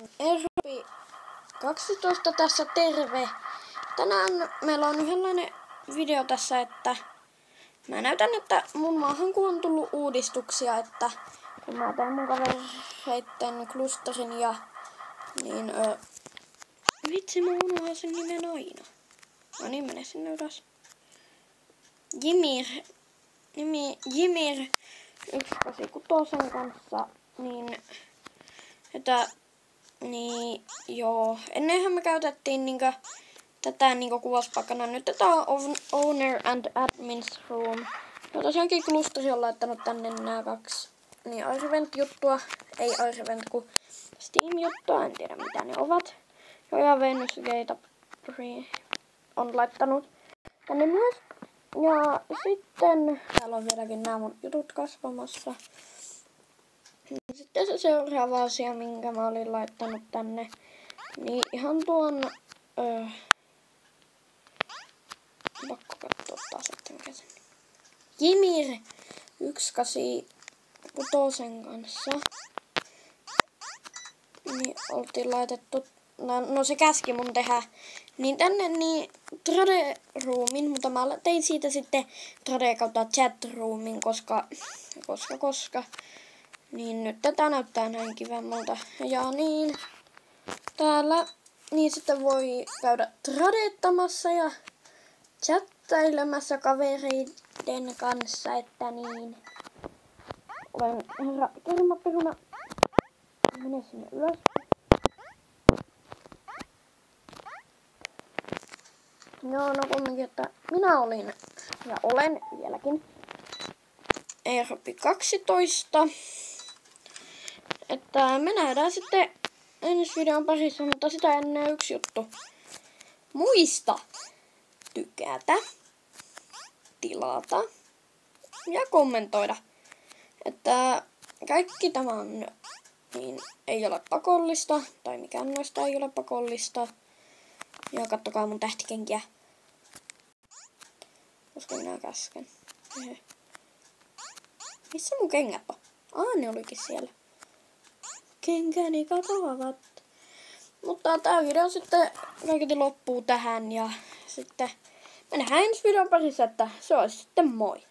Erpi 12 tässä, terve! Tänään meillä on yhdenlainen video tässä, että mä näytän, että mun maahan on tullut uudistuksia, että kun mä teen mun kavereitten klusterin ja niin vitsi, mä unohan sen nimen aina. No niin, mene sinne ylös. Jimir 186 kanssa, niin että niin joo, ennenhän me käytettiin tätä kuvauspaikkana. Nyt tätä on Owner and Admins Room. No tosiaankin klusteri on laittanut tänne nämä kaksi niin Airevent-juttua. Ei Airevent, kun Steam-juttua. En tiedä mitä ne ovat. Ja Venus Gate on laittanut tänne myös. Ja sitten täällä on vieläkin nämä mun jutut kasvamassa. Sitten se seuraava asia, minkä mä olin laittanut tänne, niin ihan tuon pakko katsoa taas, että mikä sen Jimir 186 kanssa. Niin oltiin laitettu, no se käski mun tehdä, niin tänne niin Trade Roomin, mutta mä tein siitä sitten Trade kautta Chat Roomin, koska niin nyt tätä näyttää näin kivemmältä. Ja niin täällä niin sitten voi käydä tradettamassa ja chattailemassa kavereiden kanssa, että niin olen herra kermaperuna. Mene sinne ylös. Joo, no kumminkin, että minä olin ja olen vieläkin Erpi 12. Että me nähdään sitten ensi videon parissa, mutta sitä ennen yksi juttu. Muista tykätä, tilata ja kommentoida. Että kaikki tämä on, niin ei ole pakollista, tai mikään noista ei ole pakollista. Ja kattokaa mun tähtikenkiä. Koska minä käsken. Missä mun kengät on? Ne olikin siellä. Kenkäni katoavat. Mutta tää video sitten kaiketi loppuu tähän ja sitten me nähdään ensi videon parissa, että se olisi sitten moi.